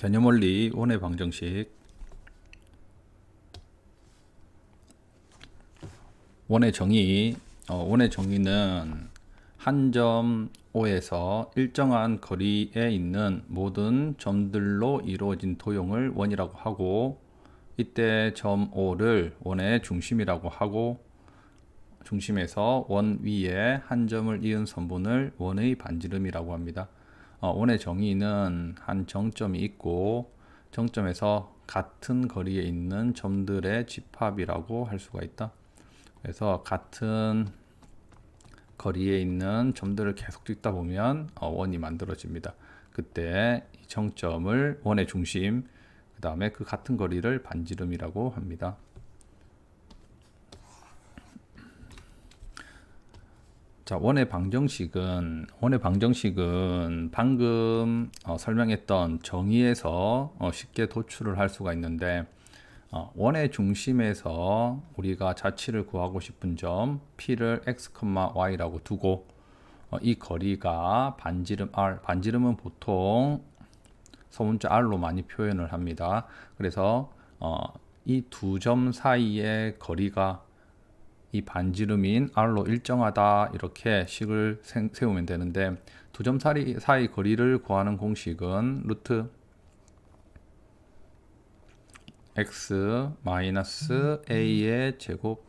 개념원리 원의 방정식. 원의 정의. 원의 정의는 한 점 O에서 일정한 거리에 있는 모든 점들로 이루어진 도형을 원이라고 하고, 이때 점 O를 원의 중심이라고 하고, 중심에서 원 위에 한 점을 이은 선분을 원의 반지름이라고 합니다. 원의 정의는 한 정점이 있고 정점에서 같은 거리에 있는 점들의 집합이라고 할 수가 있다. 그래서 같은 거리에 있는 점들을 계속 찍다 보면 원이 만들어집니다. 그때 이 정점을 원의 중심, 그 다음에 그 같은 거리를 반지름이라고 합니다. 자, 원의 방정식은 방금 설명했던 정의에서 쉽게 도출을 할 수가 있는데, 원의 중심에서 우리가 자치를 구하고 싶은 점 P를 x, y라고 두고, 이 거리가 반지름 r, 반지름은 보통 소문자 r로 많이 표현을 합니다. 그래서 이 두 점 사이의 거리가 이 반지름인 r로 일정하다, 이렇게 식을 세우면 되는데, 두 점 사이 거리를 구하는 공식은 루트 x 마이너스 a의 제곱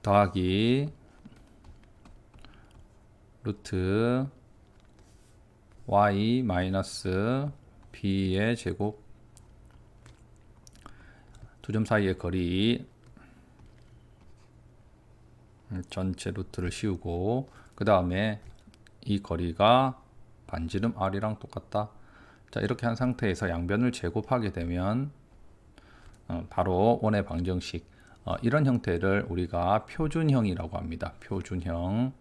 더하기 루트 y 마이너스 b의 제곱, 두 점 사이의 거리 전체 루트를 씌우고, 그 다음에 이 거리가 반지름 r이랑 똑같다. 자, 이렇게 한 상태에서 양변을 제곱하게 되면 바로 원의 방정식, 이런 형태를 우리가 표준형이라고 합니다. 표준형.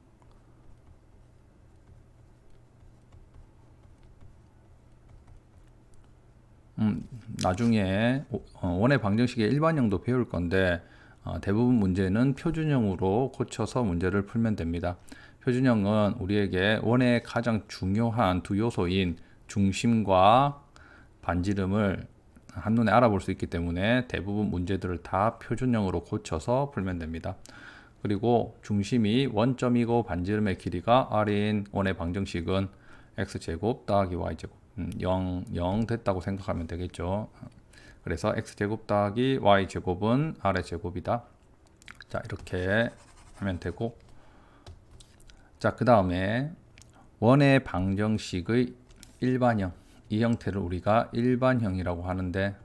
나중에 원의 방정식의 일반형도 배울 건데, 대부분 문제는 표준형으로 고쳐서 문제를 풀면 됩니다. 표준형은 우리에게 원의 가장 중요한 두 요소인 중심과 반지름을 한눈에 알아볼 수 있기 때문에 대부분 문제들을 다 표준형으로 고쳐서 풀면 됩니다. 그리고 중심이 원점이고 반지름의 길이가 r인 원의 방정식은 x제곱 더하기 y제곱, 0 됐다고 생각하면 되겠죠. 그래서 x제곱 더하기 y제곱은 r의 제곱이다. 자, 이렇게 하면 되고, 자, 그 다음에 원의 방정식의 일반형, 이 형태를 우리가 일반형이라고 하는데,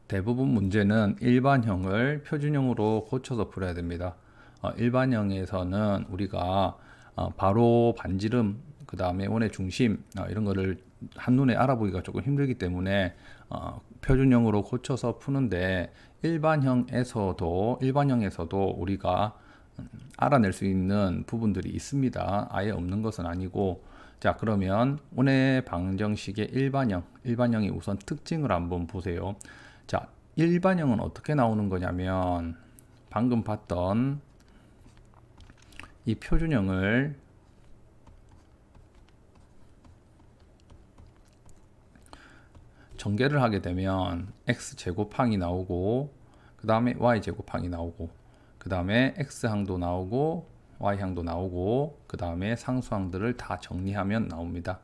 대부분 문제는 일반형을 표준형으로 고쳐서 풀어야 됩니다. 일반형에서는 우리가 바로 반지름, 그 다음에 원의 중심, 이런 거를 한눈에 알아보기가 조금 힘들기 때문에 표준형으로 고쳐서 푸는데, 일반형에서도 우리가 알아낼 수 있는 부분들이 있습니다. 아예 없는 것은 아니고. 자, 그러면 원의 방정식의 일반형의 우선 특징을 한번 보세요. 자, 일반형은 어떻게 나오는 거냐면, 방금 봤던 이 표준형을 전개를 하게 되면 x제곱항이 나오고, 그 다음에 y제곱항이 나오고, 그 다음에 x항도 나오고 y항도 나오고, 그 다음에 상수항들을 다 정리하면 나옵니다.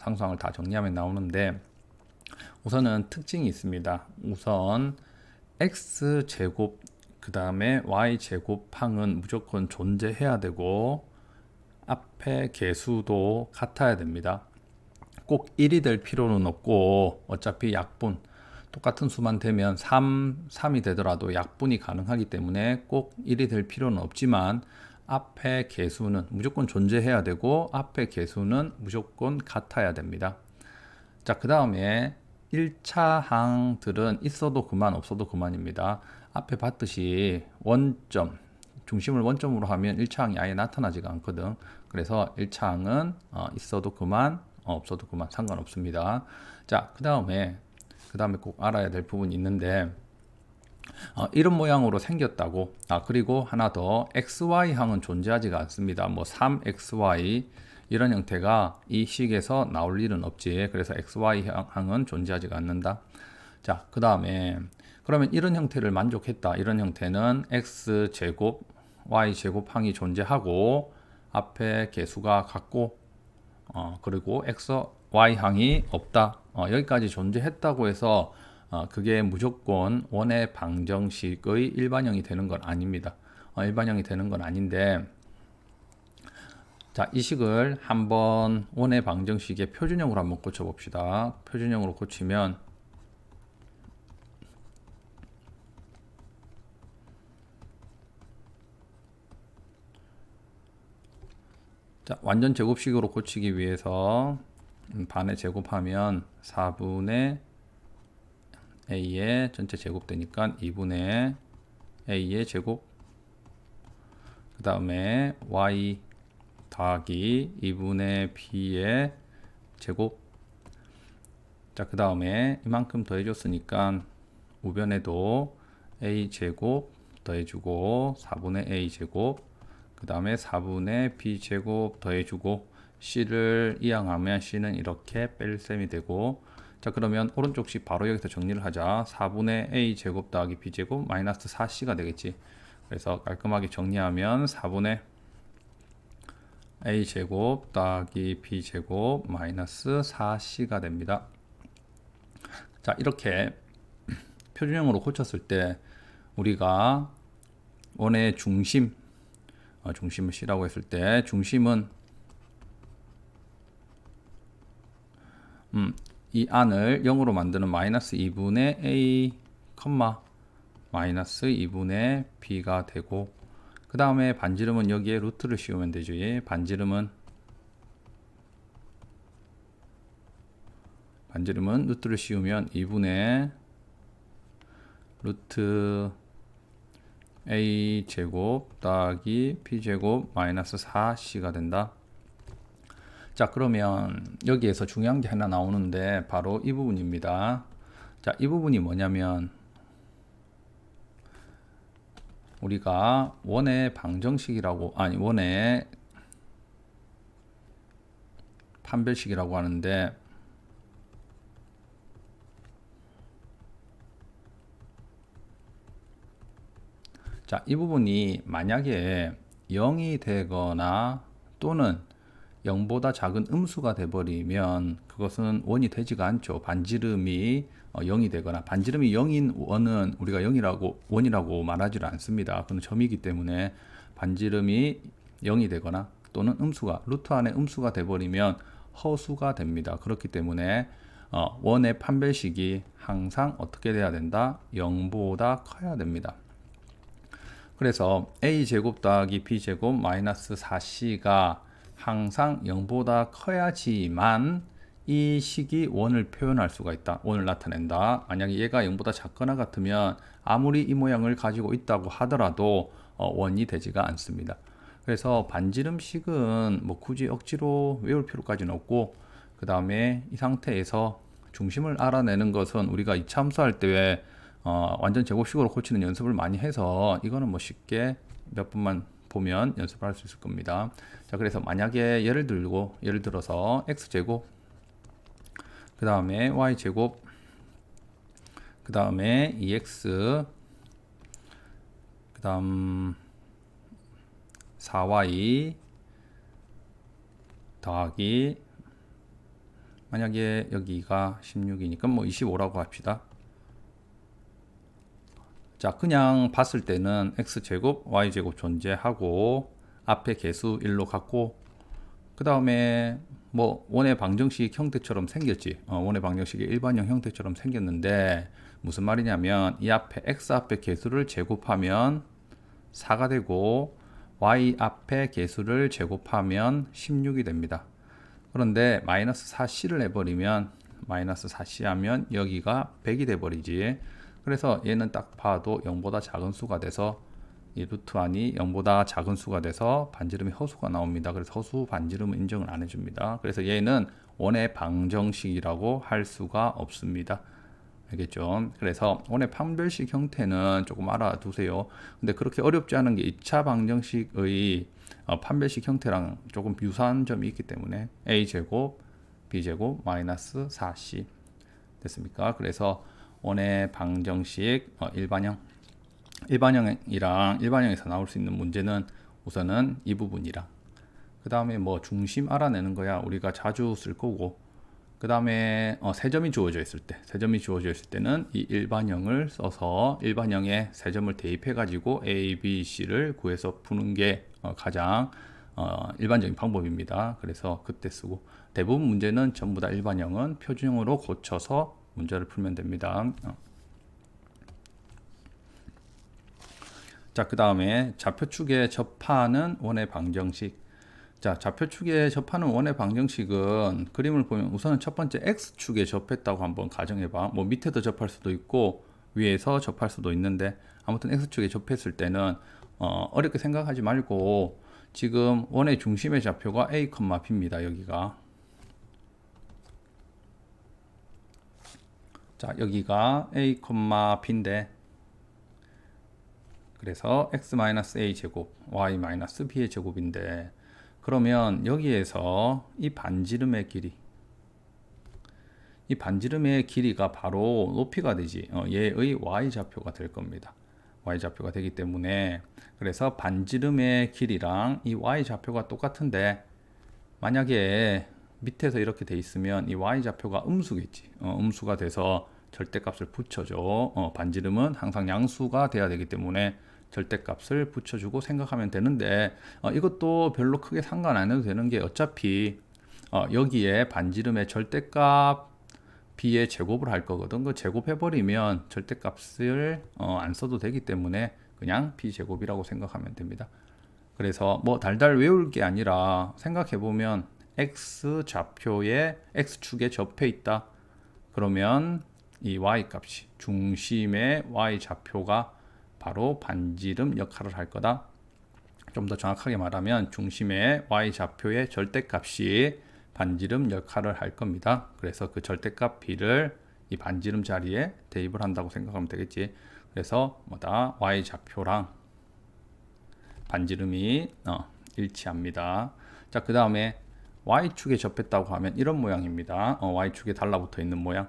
상수항을 다 정리하면 나오는데, 우선은 특징이 있습니다. 우선 x제곱, 그 다음에 y제곱항은 무조건 존재해야 되고, 앞에 개수도 같아야 됩니다. 꼭 1이 될 필요는 없고, 어차피 약분, 똑같은 수만 되면 3이 되더라도 약분이 가능하기 때문에 꼭 1이 될 필요는 없지만, 앞에 개수는 무조건 존재해야 되고 앞에 개수는 무조건 같아야 됩니다. 자, 그 다음에 1차 항들은 있어도 그만 없어도 그만입니다. 앞에 봤듯이 원점, 중심을 원점으로 하면 1차 항이 아예 나타나지가 않거든. 그래서 1차 항은 있어도 그만, 없어도 그만, 상관없습니다. 자, 그 다음에 꼭 알아야 될 부분이 있는데, 이런 모양으로 생겼다고. 그리고 하나 더, xy항은 존재하지가 않습니다. 뭐 3xy 이런 형태가 이 식에서 나올 일은 없지. 그래서 xy항은 존재하지가 않는다. 자, 그 다음에 그러면 이런 형태를 만족했다. 이런 형태는 x제곱 y제곱항이 존재하고 앞에 개수가 같고 그리고 y항이 없다. 여기까지 존재했다고 해서 그게 무조건 원의 방정식의 일반형이 되는 건 아닙니다. 일반형이 되는 건 아닌데, 자, 이 식을 한번 원의 방정식의 표준형으로 한번 고쳐봅시다. 표준형으로 고치면 자, 완전 제곱식으로 고치기 위해서 반에 제곱하면 4분의 a의 전체 제곱 되니까 2분의 a의 제곱, 그 다음에 y 더하기 2분의 b의 제곱. 자, 그 다음에 이만큼 더해줬으니까 우변에도 a 제곱 더해주고 4분의 a 제곱, 그 다음에 4분의 b 제곱 더해주고 c를 이항하면 c는 이렇게 뺄셈이 되고, 자, 그러면 오른쪽식 바로 여기서 정리를 하자. 4분의 a 제곱 더하기 b 제곱 마이너스 4c가 되겠지. 그래서 깔끔하게 정리하면 4분의 a 제곱 더하기 b 제곱 마이너스 4c가 됩니다. 자, 이렇게 표준형으로 고쳤을 때 우리가 원의 중심, 중심을 c라고 했을 때 중심은 이 안을 0으로 만드는 마이너스 2분의 a, 마이너스 2분의 b가 되고, 그 다음에 반지름은 여기에 루트를 씌우면 되죠. 반지름은 루트를 씌우면 2분의 루트 a 제곱 더하기 b 제곱 마이너스 4c가 된다. 자, 그러면 여기에서 중요한 게 하나 나오는데 바로 이 부분입니다. 자, 이 부분이 뭐냐면 우리가 원의 방정식이라고, 원의 판별식이라고 하는데, 자, 이 부분이 만약에 0이 되거나 또는 0보다 작은 음수가 돼버리면 그것은 원이 되지가 않죠. 반지름이 0이 되거나, 반지름이 0인 원은 우리가 0이라고 원이라고 말하지 않습니다. 그건 점이기 때문에 반지름이 0이 되거나 또는 음수가 루트 안에 음수가 돼버리면 허수가 됩니다. 그렇기 때문에 원의 판별식이 항상 어떻게 돼야 된다? 0보다 커야 됩니다. 그래서 a제곱 더하기 b제곱 마이너스 4c가 항상 0보다 커야지만 이 식이 원을 표현할 수가 있다. 원을 나타낸다. 만약에 얘가 0보다 작거나 같으면 아무리 이 모양을 가지고 있다고 하더라도 원이 되지가 않습니다. 그래서 반지름식은 뭐 굳이 억지로 외울 필요까지는 없고, 그 다음에 이 상태에서 중심을 알아내는 것은 우리가 이차함수 할 때 완전 제곱식으로 고치는 연습을 많이 해서 이거는 뭐 쉽게 몇 번만 보면 연습을 할 수 있을 겁니다. 자, 그래서 만약에 예를 들어서 x제곱, 그 다음에 y제곱, 그 다음에 2x, 그 다음 4y 더하기, 만약에 여기가 16이니까 뭐 25라고 합시다. 자, 그냥 봤을 때는 x제곱, y제곱 존재하고 앞에 개수 1로 갖고, 그 다음에 뭐 원의 방정식 형태처럼 생겼지. 원의 방정식의 일반형 형태처럼 생겼는데 무슨 말이냐면 이 앞에 x 앞에 개수를 제곱하면 4가 되고 y 앞에 개수를 제곱하면 16이 됩니다. 그런데 마이너스 4c를 내버리면 마이너스 4c 하면 여기가 100이 돼버리지. 그래서 얘는 딱 봐도 0보다 작은 수가 돼서 이 루트 안이 0보다 작은 수가 돼서 반지름이 허수가 나옵니다. 그래서 허수 반지름은 인정을 안 해줍니다. 그래서 얘는 원의 방정식이라고 할 수가 없습니다. 알겠죠? 그래서 원의 판별식 형태는 조금 알아두세요. 근데 그렇게 어렵지 않은 게 2차 방정식의 판별식 형태랑 조금 유사한 점이 있기 때문에 a제곱 b제곱 마이너스 4c 됐습니까? 그래서 원의 방정식 일반형이랑 일반형에서 나올 수 있는 문제는 우선은 이 부분이랑 그 다음에 뭐 중심 알아내는 거야 우리가 자주 쓸 거고 그 다음에 세 점이 주어져 있을 때는 이 일반형을 써서 일반형에 세 점을 대입해 가지고 A, B, C를 구해서 푸는 게 가장 일반적인 방법입니다. 그래서 그때 쓰고 대부분 문제는 전부 다 일반형은 표준형으로 고쳐서 문제를 풀면 됩니다. 자, 그 다음에 좌표축에 접하는 원의 방정식. 자, 좌표축에 접하는 원의 방정식은 그림을 보면 우선은 첫 번째 x축에 접했다고 한번 가정해봐. 뭐 밑에도 접할 수도 있고 위에서 접할 수도 있는데 아무튼 x축에 접했을 때는 어렵게 생각하지 말고 지금 원의 중심의 좌표가 a, b입니다. 여기가. 자, 여기가 a, b인데 그래서 x-a 제곱, y-b의 제곱인데 그러면 여기에서 이 반지름의 길이가 바로 높이가 되지. 얘의 y좌표가 될 겁니다. y좌표가 되기 때문에 그래서 반지름의 길이랑 이 y좌표가 똑같은데 만약에 밑에서 이렇게 돼 있으면 이 y좌표가 음수겠지. 음수가 돼서 절대값을 붙여줘. 반지름은 항상 양수가 돼야 되기 때문에 절대값을 붙여주고 생각하면 되는데 이것도 별로 크게 상관 안 해도 되는 게 어차피 여기에 반지름의 절대값 b의 제곱을 할 거거든. 그 제곱해버리면 절대값을 안 써도 되기 때문에 그냥 b제곱이라고 생각하면 됩니다. 그래서 뭐 달달 외울 게 아니라 생각해보면 x좌표에 x축에 접해 있다. 그러면 이 y값이 중심의 y좌표가 바로 반지름 역할을 할 거다. 좀 더 정확하게 말하면 중심의 y좌표의 절대값이 반지름 역할을 할 겁니다. 그래서 그 절대값 b를 이 반지름 자리에 대입을 한다고 생각하면 되겠지. 그래서 뭐다 y좌표랑 반지름이 일치합니다. 자, 그 다음에 y축에 접했다고 하면 이런 모양입니다. y축에 달라붙어 있는 모양.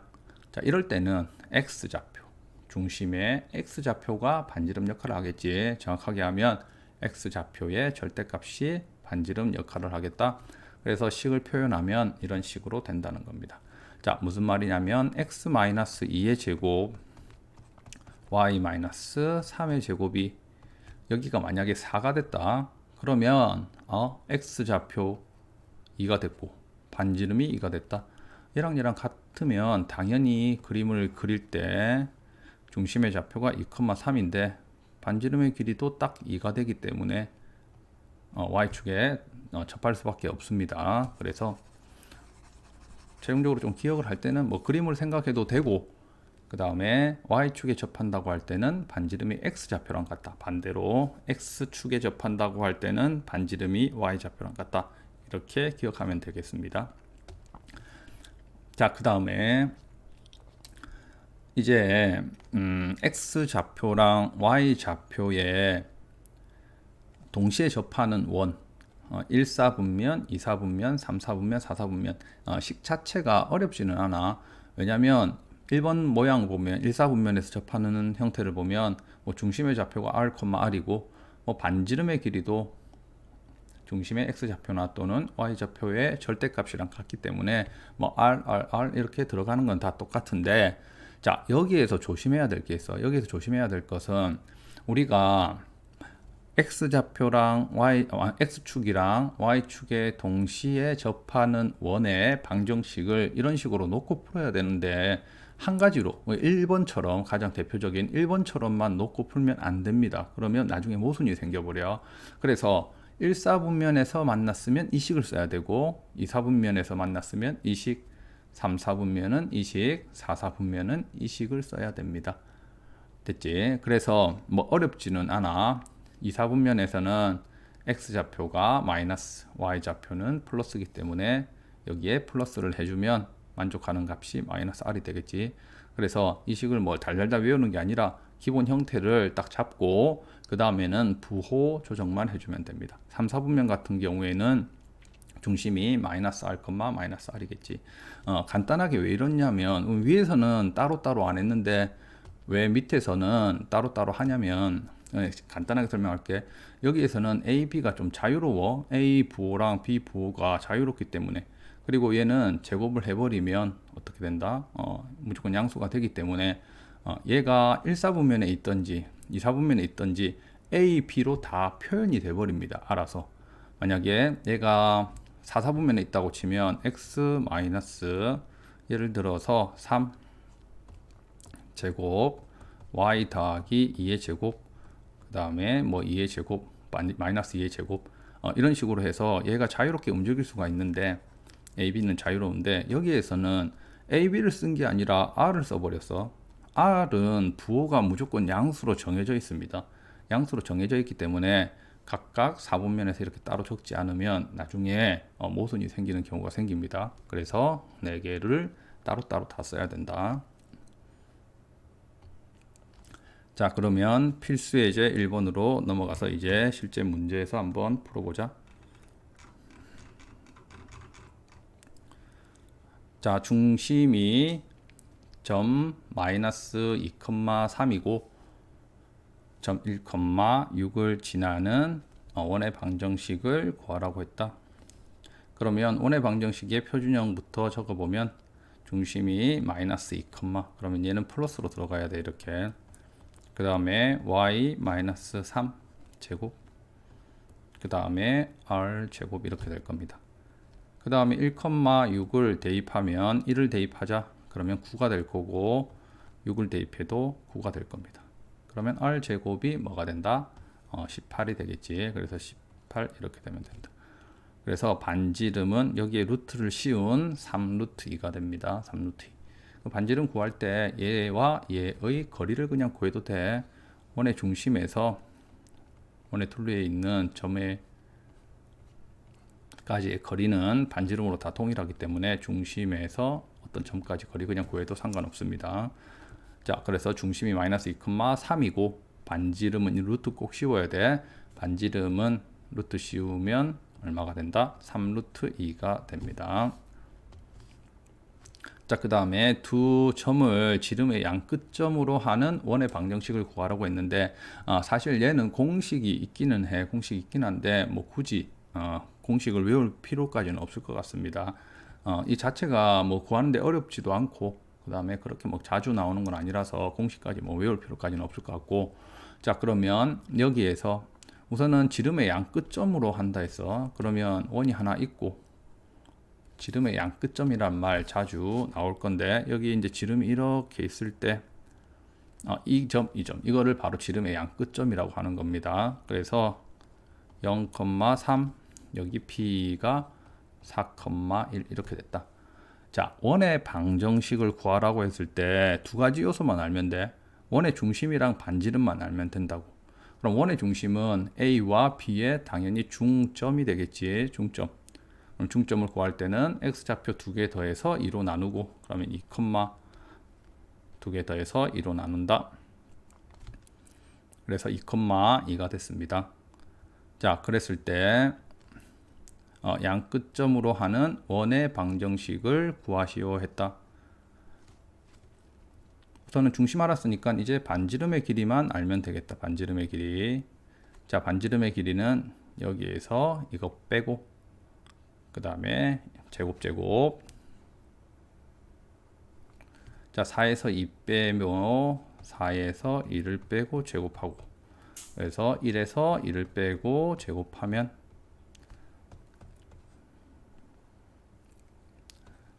자, 이럴 때는 x좌표 중심의 x좌표가 반지름 역할을 하겠지. 정확하게 하면 x좌표의 절대값이 반지름 역할을 하겠다. 그래서 식을 표현하면 이런 식으로 된다는 겁니다. 자, 무슨 말이냐면 x-2의 제곱 y-3의 제곱이 여기가 만약에 4가 됐다. 그러면 x좌표 2가 됐고 반지름이 2가 됐다. 얘랑 같으면 당연히 그림을 그릴 때 중심의 좌표가 2,3인데 반지름의 길이도 딱 2가 되기 때문에 y축에 접할 수밖에 없습니다. 그래서 최종적으로 좀 기억을 할 때는 뭐 그림을 생각해도 되고 그 다음에 y축에 접한다고 할 때는 반지름이 x좌표랑 같다. 반대로 x축에 접한다고 할 때는 반지름이 y좌표랑 같다. 이렇게 기억하면 되겠습니다. 자, 그 다음에 이제 x좌표랑 y좌표에 동시에 접하는 원 1사분면, 2사분면, 3사분면, 4사분면 식 자체가 어렵지는 않아. 왜냐하면 1번 모양 보면 1사분면에서 접하는 형태를 보면 뭐 중심의 좌표가 r, r이고 뭐 반지름의 길이도 중심의 x좌표나 또는 y좌표의 절대값이랑 같기 때문에 뭐 r 이렇게 들어가는 건 다 똑같은데 자, 여기에서 조심해야 될 게 있어. 여기에서 조심해야 될 것은 우리가 x좌표랑 x축이랑 y축에 동시에 접하는 원의 방정식을 이런 식으로 놓고 풀어야 되는데 한 가지로 1번처럼 가장 대표적인 1번처럼만 놓고 풀면 안 됩니다. 그러면 나중에 모순이 생겨버려. 그래서 1사분면에서 만났으면 이 식을 써야 되고 2사분면에서 만났으면 이 식, 3사분면은 이 식, 4사분면은 이 식을 써야 됩니다. 됐지? 그래서 뭐 어렵지는 않아. 2사분면에서는 x좌표가 마이너스, y좌표는 플러스이기 때문에 여기에 플러스를 해주면 만족하는 값이 마이너스 r이 되겠지. 그래서 이 식을 뭐 달달달 외우는 게 아니라 기본 형태를 딱 잡고 그 다음에는 부호 조정만 해주면 됩니다. 3, 4분면 같은 경우에는 중심이 마이너스 r, 마이너스 r이겠지. 간단하게 왜 이러냐면 위에서는 따로따로 안 했는데 왜 밑에서는 따로따로 하냐면 간단하게 설명할게. 여기에서는 A, B가 좀 자유로워. A 부호랑 B 부호가 자유롭기 때문에. 그리고 얘는 제곱을 해버리면 어떻게 된다? 무조건 양수가 되기 때문에 얘가 1, 4분면에 있던지 2, 4분면에 있던지 A, B로 다 표현이 돼버립니다. 알아서. 만약에 얘가 4, 4분면에 있다고 치면 x 마이너스 예를 들어서 3 제곱 y 더하기 2의 제곱 그 다음에 뭐 2의 제곱 마이너스 2의 제곱 이런 식으로 해서 얘가 자유롭게 움직일 수가 있는데 a, b는 자유로운데 여기에서는 a, b를 쓴 게 아니라 r을 써버렸어. r은 부호가 무조건 양수로 정해져 있습니다. 양수로 정해져 있기 때문에 각각 4분면에서 이렇게 따로 적지 않으면 나중에 모순이 생기는 경우가 생깁니다. 그래서 4개를 따로따로 다 써야 된다. 자, 그러면 필수 예제 1번으로 넘어가서 이제 실제 문제에서 한번 풀어보자. 자, 중심이 점 마이너스 2,3이고 점 1,6을 지나는 원의 방정식을 구하라고 했다. 그러면 원의 방정식의 표준형부터 적어보면 중심이 마이너스 2, 그러면 얘는 플러스로 들어가야 돼. 이렇게. 그 다음에 y 마이너스 3 제곱 그 다음에 r 제곱 이렇게 될 겁니다. 그 다음에 1,6을 대입하면 1을 대입하자. 그러면 9가 될 거고 6을 대입해도 9가 될 겁니다. 그러면 r 제곱이 뭐가 된다? 18이 되겠지. 그래서 18 이렇게 되면 된다. 그래서 반지름은 여기에 루트를 씌운 3루트 2가 됩니다. 3루트 2. 반지름 구할 때 얘와 얘의 거리를 그냥 구해도 돼. 원의 중심에서 원의 툴루에 있는 점에 까지의 거리는 반지름으로 다 동일하기 때문에 중심에서 어떤 점까지 거리 그냥 구해도 상관없습니다. 자, 그래서 중심이 마이너스 2,3이고 반지름은 이 루트 꼭 씌워야 돼. 반지름은 루트 씌우면 얼마가 된다? 3루트 2가 됩니다. 자, 그 다음에 두 점을 지름의 양 끝점으로 하는 원의 방정식을 구하라고 했는데 사실 얘는 공식이 있기는 해. 공식이 있긴 한데 뭐 굳이 공식을 외울 필요까지는 없을 것 같습니다. 이 자체가 뭐 구하는데 어렵지도 않고 그 다음에 그렇게 뭐 자주 나오는 건 아니라서 공식까지 뭐 외울 필요까지는 없을 것 같고. 자, 그러면 여기에서 우선은 지름의 양 끝점으로 한다 했어. 그러면 원이 하나 있고 지름의 양 끝점이란 말 자주 나올 건데 여기 이제 지름이 이렇게 있을 때 이 점 이거를 바로 지름의 양 끝점이라고 하는 겁니다. 그래서 0,3 여기 P가 4,1 이렇게 됐다. 자, 원의 방정식을 구하라고 했을 때 두 가지 요소만 알면 돼. 원의 중심이랑 반지름만 알면 된다고. 그럼 원의 중심은 A와 B의 당연히 중점이 되겠지. 중점. 그럼 중점을 구할 때는 X좌표 2개 더해서 2로 나누고 그러면 2, 2개 더해서 2로 나눈다. 그래서 2,2가 됐습니다. 자, 그랬을 때 양 끝점으로 하는 원의 방정식을 구하시오 했다. 우선은 중심 알았으니까 이제 반지름의 길이만 알면 되겠다. 반지름의 길이. 자, 반지름의 길이는 여기에서 이거 빼고 그 다음에 제곱 자, 4에서 2 빼면 4에서 1을 빼고 제곱하고 그래서 1에서 1을 빼고 제곱하면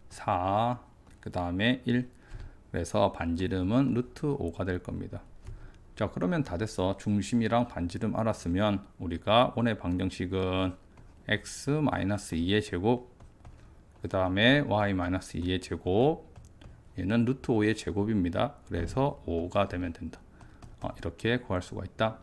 4 그 다음에 1 그래서 반지름은 루트 5가 될 겁니다. 자, 그러면 다 됐어. 중심이랑 반지름 알았으면 우리가 원의 방정식은 x-2의 제곱 그 다음에 y-2의 제곱 얘는 루트 5의 제곱입니다. 그래서 5가 되면 된다. 이렇게 구할 수가 있다.